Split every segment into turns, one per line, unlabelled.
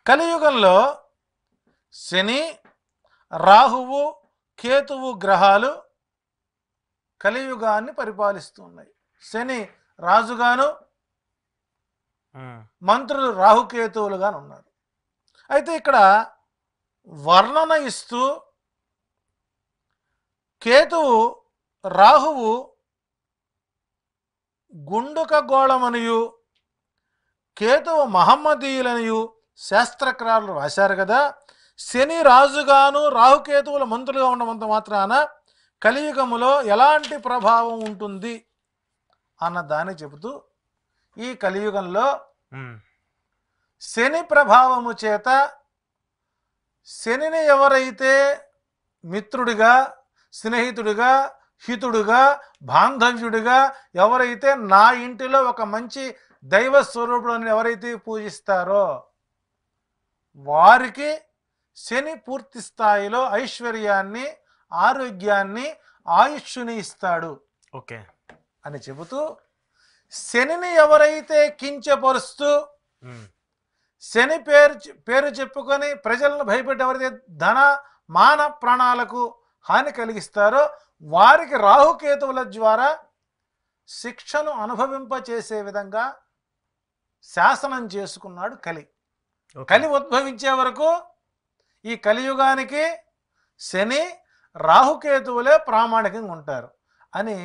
కలియుగంలో శని, రాహువు, కేతువు గ్రహాలు కలియుగాన్ని పరిపాలిస్తున్నాయి. శని రాజుగాను, మంత్రులు రాహుకేతువులుగాను ఉన్నారు. అయితే ఇక్కడ వర్ణన ఇస్తూ కేతువు రాహువు గుండుక గోళమనియు కేతువు మహమ్మదీయులనియు శాస్త్రకారులు రాశారు కదా. శని రాజుగాను రాహుకేతువుల మంత్రులుగా ఉండమంత మాత్రాన కలియుగములో ఎలాంటి ప్రభావం ఉంటుంది అన్న దాన్ని చెబుతూ ఈ కలియుగంలో శని ప్రభావము చేత శనిని ఎవరైతే మిత్రుడిగా, స్నేహితుడిగా, హితుడుగా, బాంధవ్యుడిగా ఎవరైతే నా ఇంటిలో ఒక మంచి దైవ స్వరూపుడు ఎవరైతే పూజిస్తారో వారికి శని పూర్తి స్థాయిలో ఐశ్వర్యాన్ని, ఆరోగ్యాన్ని, ఆయుష్ని ఇస్తాడు
ఓకే
అని చెబుతూ, శనిని ఎవరైతే కించపరుస్తూ శని పేరు చెప్పుకొని ప్రజలను భయపెట్టి ఎవరైతే ధన మాన ప్రాణాలకు హాని కలిగిస్తారో వారికి రాహుకేతువుల ద్వారా శిక్షను అనుభవింపచేసే విధంగా శాసనం చేసుకున్నాడు కలి. కలి ఉద్భవించే వరకు ఈ కలియుగానికి శని, రాహుకేతువులే ప్రామాణికంగా ఉంటారు అని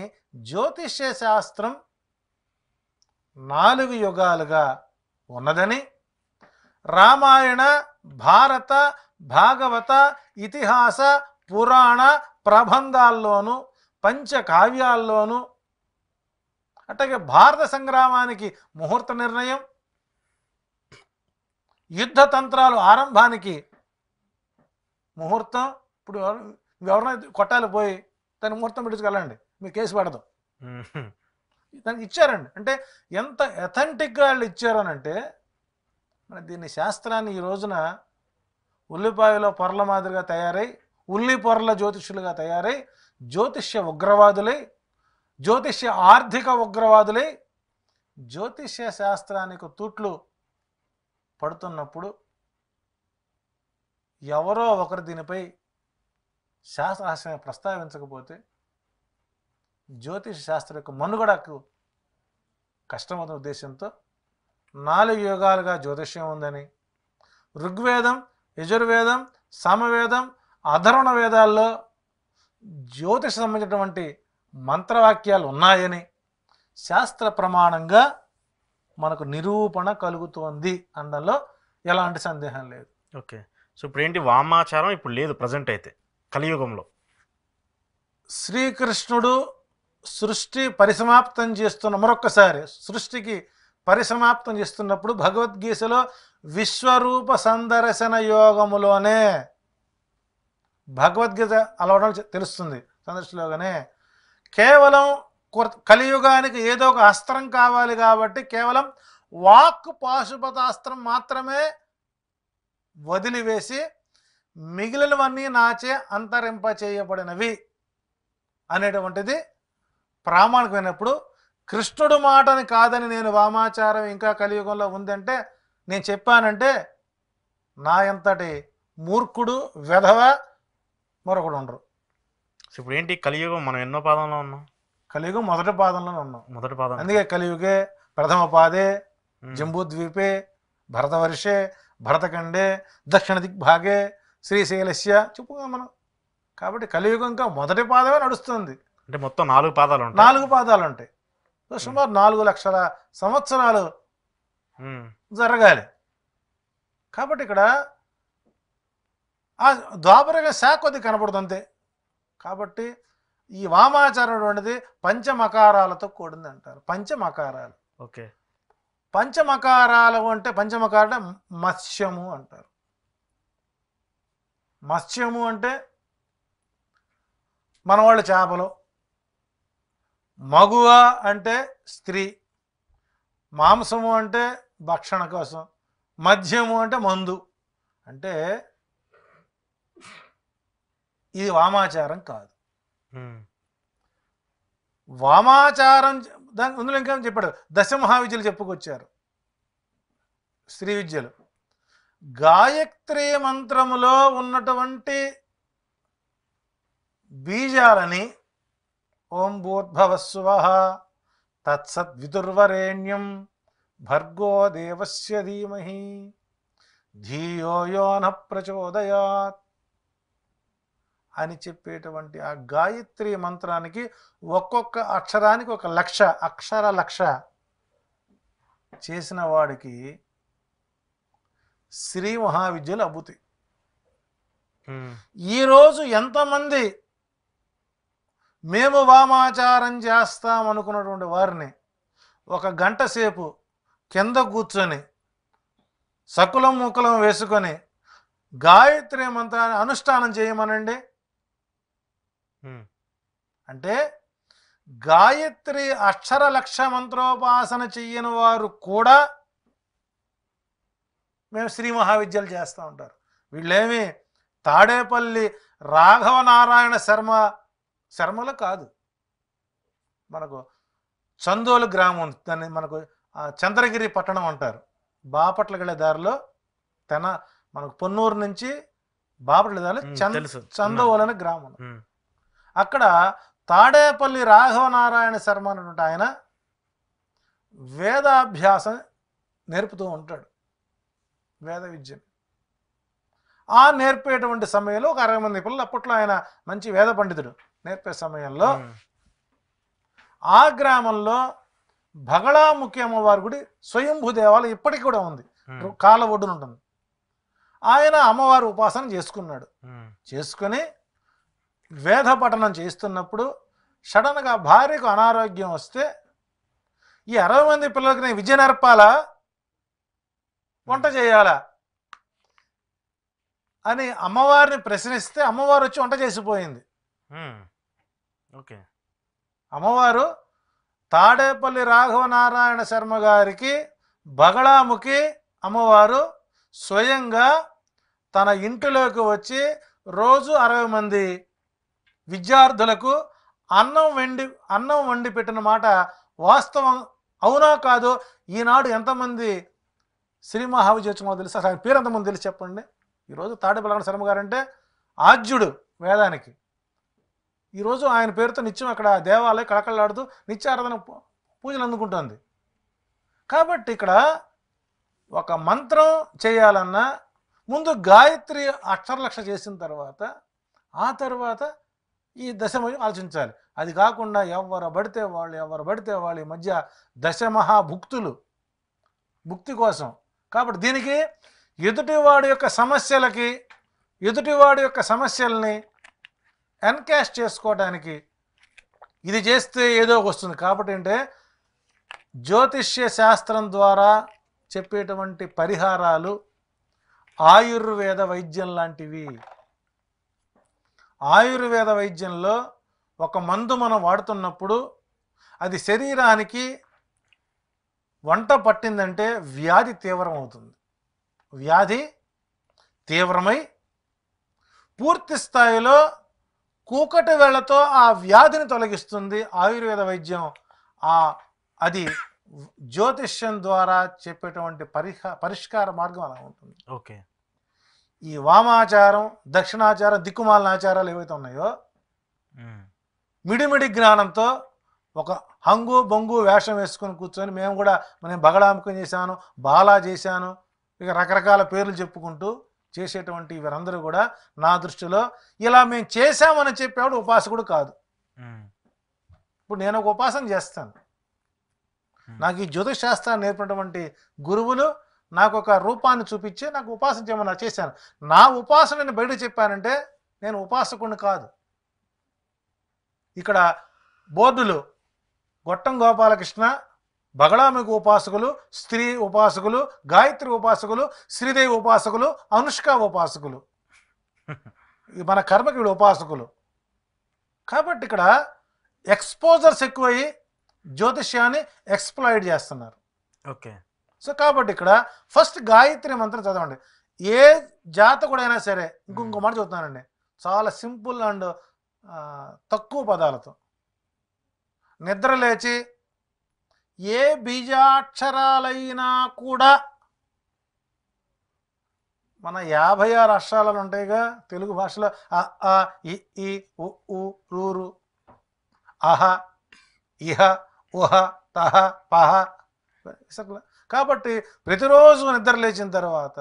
జ్యోతిష్య శాస్త్రం 4 యుగాలుగా ఉన్నదని, రామాయణ, భారత, భాగవత, ఇతిహాస, పురాణ ప్రబంధాల్లోనూ, పంచకావ్యాల్లోనూ, అట్లాగే భారత సంగ్రామానికి ముహూర్త నిర్ణయం, యుద్ధ తంత్రాలు ఆరంభానికి ముహూర్తం. ఇప్పుడు ఎవరైనా కొట్టాలి పోయి దాన్ని ముహూర్తం పెట్టించుకెళ్ళండి, మీ కేసు పడదు. దానికి ఇచ్చారండి. అంటే ఎంత అథెంటిక్గా వాళ్ళు ఇచ్చారనంటే, మన దీన్ని శాస్త్రాన్ని ఈ రోజున ఉల్లిపాయలో పొరల మాదిరిగా తయారై, ఉల్లి పొరల జ్యోతిష్యులుగా తయారై, జ్యోతిష్య ఉగ్రవాదులై, జ్యోతిష్య ఆర్థిక ఉగ్రవాదులై జ్యోతిష్య శాస్త్రానికి తూట్లు పడుతున్నప్పుడు ఎవరో ఒకరు దీనిపై శాస్త్రహాస్యాన్ని ప్రస్తావించకపోతే జ్యోతిష శాస్త్రం యొక్క మనుగడకు కష్టమవుతున్న ఉద్దేశంతో 4 యుగాలుగా జ్యోతిష్యం ఉందని, ఋగ్వేదం, యజుర్వేదం, సామవేదం, అధర్వణ వేదాల్లో జ్యోతిష సంబంధించినటువంటి మంత్రవాక్యాలు ఉన్నాయని శాస్త్ర ప్రమాణంగా మనకు నిరూపణ కలుగుతోంది అనడంలో ఎలాంటి సందేహం లేదు.
ఓకే, సో ఇప్పుడు ఏంటి వామాచారం ఇప్పుడు లేదు ప్రజెంట్ అయితే కలియుగంలో.
శ్రీకృష్ణుడు సృష్టి పరిసమాప్తం చేస్తున్న మరొక్కసారి సృష్టికి పరిసమాప్తం చేస్తున్నప్పుడు భగవద్గీతలో విశ్వరూప సందర్శన యోగములోనే భగవద్గీత అలవడం తెలుస్తుంది. సందర్శనలోగానే కేవలం కలియుగానికి ఏదో ఒక అస్త్రం కావాలి కాబట్టి కేవలం వాక్ పాశుపతాస్త్రం మాత్రమే వదిలివేసి మిగిలినవన్నీ నాచే అంతరింప చేయబడినవి అనేటువంటిది ప్రామాణికమైనప్పుడు, కృష్ణుడు మాటని కాదని నేను వామాచారం ఇంకా కలియుగంలో ఉందంటే నేను చెప్పానంటే నా ఎంతటి మూర్ఖుడు, వెధవ మరొకడు ఉండరు.
సో ఇప్పుడు ఏంటి కలియుగం మనం ఎన్నో పాదంలో ఉన్నాం?
కలియుగం మొదటి పాదంలోనే ఉన్నాం.
మొదటి పాదం.
అందుకే కలియుగే ప్రథమ పాదే జంబూద్వీపే భరతవర్షే భరతఖండే దక్షిణ దిగ్భాగే శ్రీశైలస్య చెప్పుగా మనం. కాబట్టి కలియుగం ఇంకా మొదటి పాదమే నడుస్తుంది.
అంటే మొత్తం 4 పాదాలు ఉంటాయి.
4 పాదాలు ఉంటాయి. సుమారు 4 లక్షల సంవత్సరాలు జరగాలి. కాబట్టి ఇక్కడ ఆ ద్వాపరగా శాఖ కొద్ది కనపడుతుంది అంతే. కాబట్టి ఈ వామాచారం అనేటువంటిది పంచమకారాలతో కూడింది అంటారు. పంచమకారాలు.
ఓకే,
పంచమకారాలు అంటే పంచమకార మత్స్యము అంటారు. మత్స్యము అంటే మనవాళ్ళు చేపలు, మగువ అంటే స్త్రీ, మాంసము అంటే భక్షణ కోసం, మద్యము అంటే మందు. అంటే ఇది వామాచారం కాదు. వామాచారం దాని అందులో ఇంకా చెప్పాడు, 10 మహావిద్యలు చెప్పుకొచ్చారు. స్త్రీ విద్యలు గాయత్రి మంత్రములో ఉన్నటువంటి బీజాలని ఓం భూర్భువస్సువః తత్సద్వితుర్వరేణ్యం భర్గో దేవస్య ధీమహి ధియో యో నః ప్రచోదయాత్ అని చెప్పేటువంటి ఆ గాయత్రి మంత్రానికి ఒక్కొక్క అక్షరానికి ఒక లక్ష అక్షర లక్ష చేసిన వాడికి శ్రీ మహావిద్యలు అబ్బుతాయి. ఈరోజు ఎంతమంది మేము వామాచారం చేస్తాం అనుకున్నటువంటి వారిని ఒక గంట సేపు కింద కూర్చొని సకులం ముకులం వేసుకొని గాయత్రి మంత్రాన్ని అనుష్ఠానం చేయమనండి. అంటే గాయత్రి అక్షర లక్ష మంత్రోపాసన చెయ్యని వారు కూడా మేము శ్రీ మహావిద్యలు చేస్తూ ఉంటారు. వీళ్ళేమి తాడేపల్లి రాఘవనారాయణ శర్మలు కాదు. మనకు చందోలు గ్రామం ఉంది, దాన్ని మనకు చంద్రగిరి పట్టణం అంటారు. బాపట్ల గల దారిలో మనకు పొన్నూరు నుంచి బాపట్ల దారిలో చందోలు అనే గ్రామం. అక్కడ తాడేపల్లి రాఘవనారాయణ శర్మ అన్నటువంటి ఆయన వేదాభ్యాసం నేర్పుతూ ఉంటాడు, వేద విద్యను. ఆ నేర్పేటువంటి సమయంలో ఒక 60 మంది పిల్లలు, అప్పట్లో ఆయన మంచి వేద పండితుడు, నేర్పే సమయంలో ఆ గ్రామంలో బగళాముఖి అమ్మవారి గుడి స్వయంభూ దేవాలయం ఇప్పటికి కూడా ఉంది, కాల ఒడ్డున ఉంటుంది. ఆయన అమ్మవారి ఉపాసన చేసుకున్నాడు. చేసుకుని వేద పఠనం చేస్తున్నప్పుడు సడన్గా భార్యకు అనారోగ్యం వస్తే ఈ 60 మంది పిల్లలకి నేను విద్య నేర్పాలా, వంట చేయాలా అని అమ్మవారిని ప్రశ్నిస్తే అమ్మవారు వచ్చి వంట చేసిపోయింది.
ఓకే.
అమ్మవారు తాడేపల్లి రాఘవనారాయణ శర్మ గారికి బగళాముఖి అమ్మవారు స్వయంగా తన ఇంటిలోకి వచ్చి రోజు 60 మంది విద్యార్థులకు అన్నం వండి పెట్టిన మాట వాస్తవం అవునా కాదో? ఈనాడు ఎంతమంది శ్రీ మహావిద్య వచ్చి తెలుసు? అసలు ఆయన పేరు ఎంతమంది తెలిసి చెప్పండి. ఈరోజు తాడేపల్లి శర్మ గారు అంటే ఆద్యుడు వేదానికి. ఈరోజు ఆయన పేరుతో నిత్యం అక్కడ దేవాలయం కళకళలాడుతూ నిత్యారాధన పూజలు అందుకుంటుంది. కాబట్టి ఇక్కడ ఒక మంత్రం చేయాలన్నా ముందు గాయత్రి అక్షరలక్ష చేసిన తర్వాత ఆ తర్వాత ఈ దశమయం ఆలోచించాలి. అది కాకుండా ఎవరు పడితే వాళ్ళు ఈ మధ్య దశమహాభుక్తులు భుక్తి కోసం. కాబట్టి దీనికి ఎదుటివాడి యొక్క సమస్యల్ని ఎన్కాష్ చేసుకోవడానికి ఇది చేస్తే ఏదో వస్తుంది. కాబట్టి అంటే జ్యోతిష్య శాస్త్రం ద్వారా చెప్పేటువంటి పరిహారాలు ఆయుర్వేద వైద్యం లాంటివి. ఆయుర్వేద వైద్యంలో ఒక మందు మనం వాడుతున్నప్పుడు అది శరీరానికి వంట పట్టిందంటే వ్యాధి తీవ్రం అవుతుంది. వ్యాధి తీవ్రమై పూర్తి స్థాయిలో కూకటి వేళ్లతో ఆ వ్యాధిని తొలగిస్తుంది ఆయుర్వేద వైద్యం. అది జ్యోతిష్యం ద్వారా చెప్పేటువంటి పరిష్కార మార్గం అలా ఉంటుంది.
ఓకే.
ఈ వామాచారం, దక్షిణాచారం, దిక్కుమాలిన ఆచారాలు ఏవైతే ఉన్నాయో మిడిమిడి జ్ఞానంతో ఒక హంగు బొంగు వేషం వేసుకొని కూర్చొని నేను బగళాముఖం చేశాను, బాలా చేశాను, ఇక రకరకాల పేర్లు చెప్పుకుంటూ చేసేటువంటి వీరందరూ కూడా నా దృష్టిలో ఇలా మేము చేశామని చెప్పేవాడు ఉపాసకుడు కాదు. ఇప్పుడు నేను ఒక ఉపాసన చేస్తాను, నాకు ఈ జ్యోతిష్ శాస్త్రాన్ని నేర్పినటువంటి గురువులు నాకు ఒక రూపాన్ని చూపించి నాకు ఉపాసన చేయమని చేశాను. నా ఉపాసనని బయట చెప్పానంటే నేను ఉపాసకుడిని కాదు. ఇక్కడ బోర్డులు గొట్టం గోపాలకృష్ణ, బగళాముఖి ఉపాసకులు, స్త్రీ ఉపాసకులు, గాయత్రి ఉపాసకులు, శ్రీదేవి ఉపాసకులు, అనుష్క ఉపాసకులు, మన కర్మకి ఉపాసకులు. కాబట్టి ఇక్కడ ఎక్స్పోజర్స్ ఎక్కువయ్యి జ్యోతిష్యాన్ని ఎక్స్ప్లాయిట్ చేస్తున్నారు.
ఓకే.
సో కాబట్టి ఇక్కడ ఫస్ట్ గాయత్రి మంత్రం చదవండి. ఏ జాతకుడైనా సరే, ఇంకొక మాట చెప్తున్నానండి, చాలా సింపుల్ అండ్ తక్కువ పదాలతో నిద్ర లేచి ఏ బీజాక్షరాలైనా కూడా మన 56 అక్షరాలు ఉంటాయిగా తెలుగు భాషలో. అ ఆ ఇ ఈ ఉ ఊ రు రు, అహ ఇహ ఉహ తహ పహ. కాబట్టి ప్రతిరోజు నిద్ర లేచిన తర్వాత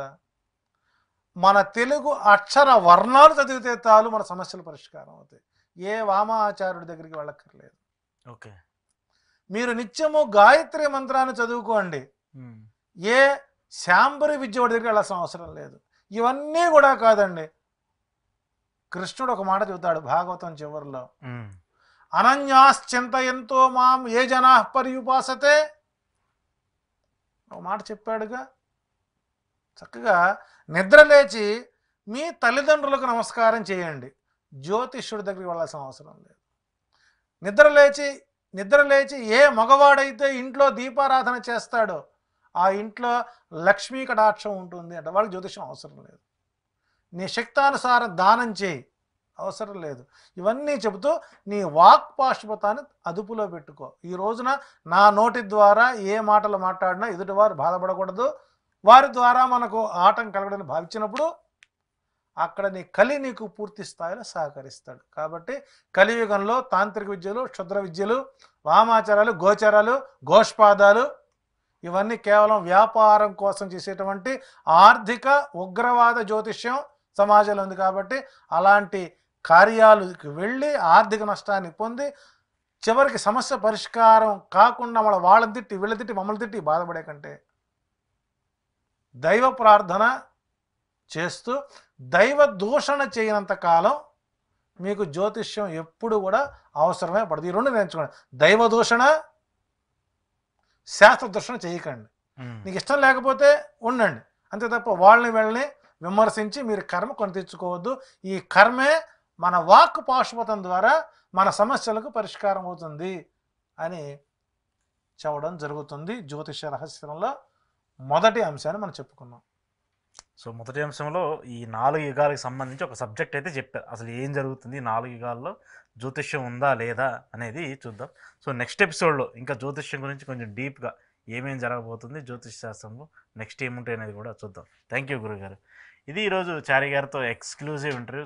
మన తెలుగు అక్షర వర్ణాలు చదివితే చాలు మన సమస్యలు పరిష్కారం అవుతాయి. ఏ వామాచార్యుడి దగ్గరికి వెళ్ళక్కర్లేదు.
ఓకే.
మీరు నిత్యము గాయత్రి మంత్రాన్ని చదువుకోండి. ఏ శాంబరి విద్యవాడి దగ్గరికి వెళ్ళాల్సిన అవసరం లేదు. ఇవన్నీ కూడా కాదండి, కృష్ణుడు ఒక మాట చెబుతాడు భాగవతం చివరిలో, అనన్యాశ్చింతయంతో మాం ఏ జనా పర్యుపాసతే. ఒక మాట చెప్పాడుగా. చక్కగా నిద్రలేచి మీ తల్లిదండ్రులకు నమస్కారం చేయండి, జ్యోతిష్యుడి దగ్గరికి వెళ్ళాల్సిన అవసరం లేదు. నిద్రలేచి ఏ మగవాడైతే ఇంట్లో దీపారాధన చేస్తాడో ఆ ఇంట్లో లక్ష్మీ కటాక్షం ఉంటుంది అంటే వాళ్ళకి జ్యోతిషం అవసరం లేదు. నీ శక్తానుసారం దానం చేయి, అవసరం లేదు. ఇవన్నీ చెబుతూ నీ వాక్ పాశుపతాన్ని అదుపులో పెట్టుకో. ఈ రోజున నా నోటి ద్వారా ఏ మాటలు మాట్లాడినా ఎదుటివారు బాధపడకూడదు, వారి ద్వారా మనకు ఆటం కలగడని భావించినప్పుడు అక్కడ నీ కలి నీకు పూర్తి స్థాయిలో సహకరిస్తాడు. కాబట్టి కలియుగంలో తాంత్రిక విద్యలు, క్షుద్ర విద్యలు, వామాచారాలు, గోచరాలు, గోష్పాదాలు ఇవన్నీ కేవలం వ్యాపారం కోసం చేసేటువంటి ఆర్థిక ఉగ్రవాద జ్యోతిష్యం సమాజంలో ఉంది. కాబట్టి అలాంటి కార్యాలకు వెళ్ళి ఆర్థిక నష్టాన్ని పొంది చివరికి సమస్య పరిష్కారం కాకుండా వాళ్ళని తిట్టి వీళ్ళని తిట్టి మమ్మల్ని తిట్టి బాధపడే కంటే దైవ ప్రార్థన చేస్తూ దైవ దూషణ చేయనంత కాలం మీకు జ్యోతిష్యం ఎప్పుడు కూడా అవసరమే పడదు. ఈ రెండు నేర్చుకోండి, దైవ దూషణ, శాస్త్ర దూషణ చేయకండి. నీకు ఇష్టం లేకపోతే ఉండండి, అంతే తప్ప వీళ్ళని విమర్శించి మీరు కర్మ కొని తెచ్చుకోవద్దు. ఈ కర్మే మన వాక్ పాశుపతం ద్వారా మన సమస్యలకు పరిష్కారం అవుతుంది అని చెప్పడం జరుగుతుంది. జ్యోతిష రహస్యంలో మొదటి అంశాన్ని మనం చెప్పుకున్నాం.
సో మొదటి అంశంలో ఈ 4 యుగాలకు సంబంధించి ఒక సబ్జెక్ట్ అయితే చెప్పారు. అసలు ఏం జరుగుతుంది 4 యుగాల్లో, జ్యోతిష్యం ఉందా లేదా అనేది చూద్దాం. సో నెక్స్ట్ ఎపిసోడ్లో ఇంకా జ్యోతిష్యం గురించి కొంచెం డీప్గా ఏమేమి జరగబోతుంది, జ్యోతిష్ శాస్త్రంలో నెక్స్ట్ ఏముంటాయి అనేది కూడా చూద్దాం. థ్యాంక్ యూ గురుగారు. ఇది ఈరోజు చారి గారితో ఎక్స్క్లూజివ్ ఇంటర్వ్యూ.